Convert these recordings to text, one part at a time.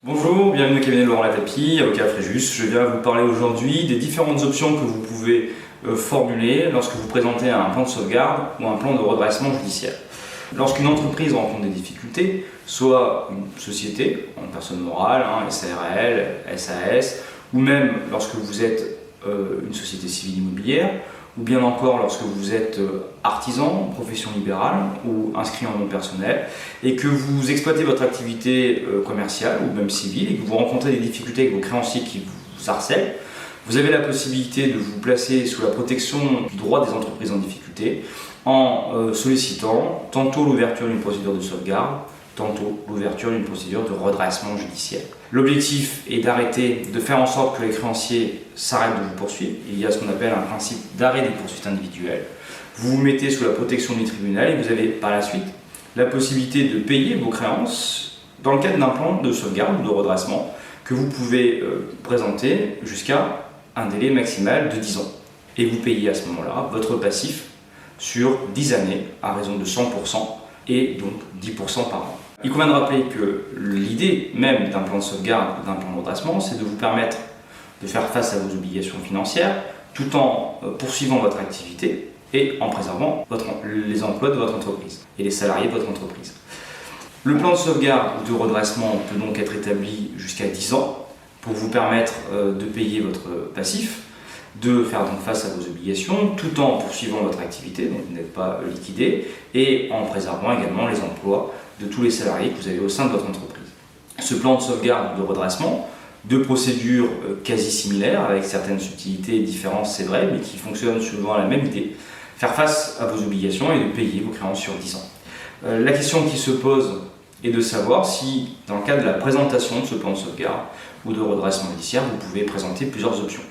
Bonjour, bienvenue au cabinet de Laurent Latapie, avocat Fréjus. Je viens vous parler aujourd'hui des différentes options que vous pouvez formuler lorsque vous présentez un plan de sauvegarde ou un plan de redressement judiciaire. Lorsqu'une entreprise rencontre des difficultés, soit une société, une personne morale, SARL, SAS, ou même lorsque vous êtes une société civile immobilière, ou bien encore lorsque vous êtes artisan, profession libérale ou inscrit en nom personnel et que vous exploitez votre activité commerciale ou même civile et que vous rencontrez des difficultés avec vos créanciers qui vous harcèlent, vous avez la possibilité de vous placer sous la protection du droit des entreprises en difficulté en sollicitant tantôt l'ouverture d'une procédure de sauvegarde, tantôt l'ouverture d'une procédure de redressement judiciaire. L'objectif est de faire en sorte que les créanciers s'arrêtent de vous poursuivre. Il y a ce qu'on appelle un principe d'arrêt des poursuites individuelles. Vous vous mettez sous la protection du tribunal et vous avez par la suite la possibilité de payer vos créances dans le cadre d'un plan de sauvegarde ou de redressement que vous pouvez présenter jusqu'à un délai maximal de 10 ans. Et vous payez à ce moment-là votre passif sur 10 années à raison de 100% et donc 10% par an. Il convient de rappeler que l'idée même d'un plan de sauvegarde ou d'un plan de redressement, c'est de vous permettre de faire face à vos obligations financières tout en poursuivant votre activité et en préservant les emplois de votre entreprise et les salariés de votre entreprise. Le plan de sauvegarde ou de redressement peut donc être établi jusqu'à 10 ans pour vous permettre de payer votre passif, de faire donc face à vos obligations tout en poursuivant votre activité, donc vous n'êtes pas liquidé, et en préservant également les emplois de tous les salariés que vous avez au sein de votre entreprise. Ce plan de sauvegarde ou de redressement, deux procédures quasi similaires, avec certaines subtilités et différences, c'est vrai, mais qui fonctionnent souvent la même idée, faire face à vos obligations et de payer vos créances sur 10 ans. La question qui se pose est de savoir si, dans le cadre de la présentation de ce plan de sauvegarde ou de redressement judiciaire, vous pouvez présenter plusieurs options.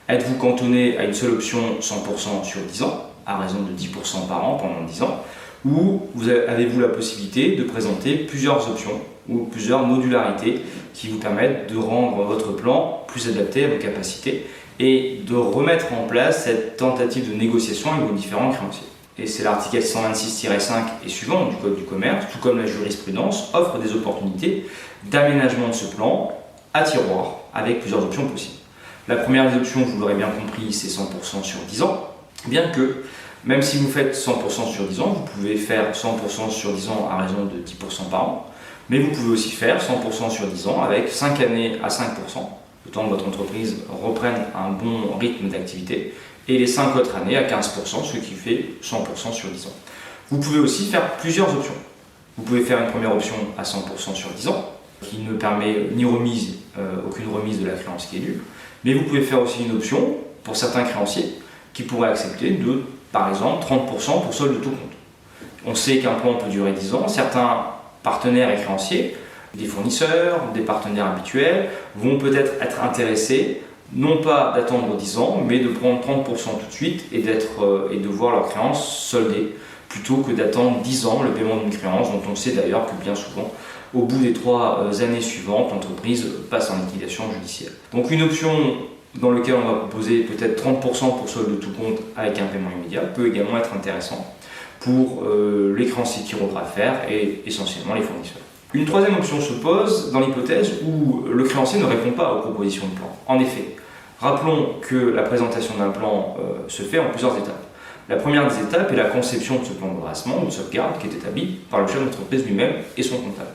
Êtes-vous cantonné à une seule option 100% sur 10 ans, à raison de 10% par an pendant 10 ans, ou avez-vous la possibilité de présenter plusieurs options ou plusieurs modularités qui vous permettent de rendre votre plan plus adapté à vos capacités et de remettre en place cette tentative de négociation avec vos différents créanciers. Et c'est l'article 126-5 et suivant du Code du commerce, tout comme la jurisprudence, offre des opportunités d'aménagement de ce plan à tiroir avec plusieurs options possibles. La première des options, vous l'aurez bien compris, c'est 100% sur 10 ans, bien que, même si vous faites 100% sur 10 ans, vous pouvez faire 100% sur 10 ans à raison de 10% par an, mais vous pouvez aussi faire 100% sur 10 ans avec 5 années à 5%, le temps que votre entreprise reprenne un bon rythme d'activité, et les 5 autres années à 15%, ce qui fait 100% sur 10 ans. Vous pouvez aussi faire plusieurs options. Vous pouvez faire une première option à 100% sur 10 ans, qui ne permet ni aucune remise de la créance qui est due, mais vous pouvez faire aussi une option pour certains créanciers qui pourraient accepter de, par exemple, 30% pour solde de tout compte. On sait qu'un plan peut durer 10 ans. Certains partenaires et créanciers, des fournisseurs, des partenaires habituels, vont peut-être être intéressés, non pas d'attendre 10 ans, mais de prendre 30% tout de suite et de voir leur créance soldée, plutôt que d'attendre 10 ans le paiement d'une créance, dont on sait d'ailleurs que bien souvent, au bout des 3 années suivantes, l'entreprise passe en liquidation judiciaire. Donc une option dans laquelle on va proposer peut-être 30% pour solde de tout compte avec un paiement immédiat peut également être intéressant pour les créanciers qui auront affaire et essentiellement les fournisseurs. Une troisième option se pose dans l'hypothèse où le créancier ne répond pas aux propositions de plan. En effet, rappelons que la présentation d'un plan se fait en plusieurs étapes. La première des étapes est la conception de ce plan de redressement ou de sauvegarde qui est établi par le chef d'entreprise lui-même et son comptable.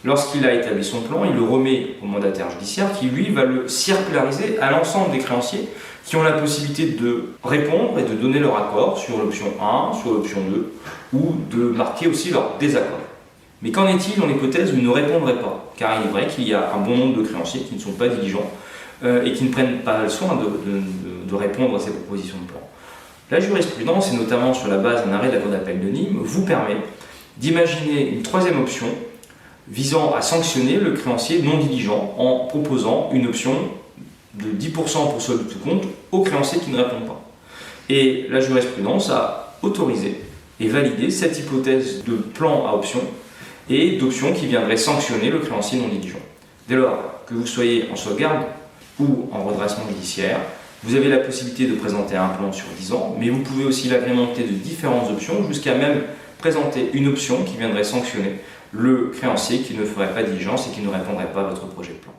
Lorsqu'il a établi son plan, il le remet au mandataire judiciaire qui, lui, va le circulariser à l'ensemble des créanciers qui ont la possibilité de répondre et de donner leur accord sur l'option 1, sur l'option 2 ou de marquer aussi leur désaccord. Mais qu'en est-il dans l'hypothèse où ils ne répondraient pas? Car il est vrai qu'il y a un bon nombre de créanciers qui ne sont pas diligents et qui ne prennent pas le soin de répondre à ces propositions de plan. La jurisprudence, et notamment sur la base d'un arrêt de la Cour d'appel de Nîmes, vous permet d'imaginer une troisième option visant à sanctionner le créancier non diligent en proposant une option de 10% pour solde de tout compte aux créanciers qui ne répondent pas. Et la jurisprudence a autorisé et validé cette hypothèse de plan à option et d'option qui viendrait sanctionner le créancier non diligent. Dès lors que vous soyez en sauvegarde ou en redressement judiciaire, Vous avez la possibilité de présenter un plan sur 10 ans, mais vous pouvez aussi l'agrémenter de différentes options, jusqu'à même présenter une option qui viendrait sanctionner le créancier qui ne ferait pas diligence et qui ne répondrait pas à votre projet de plan.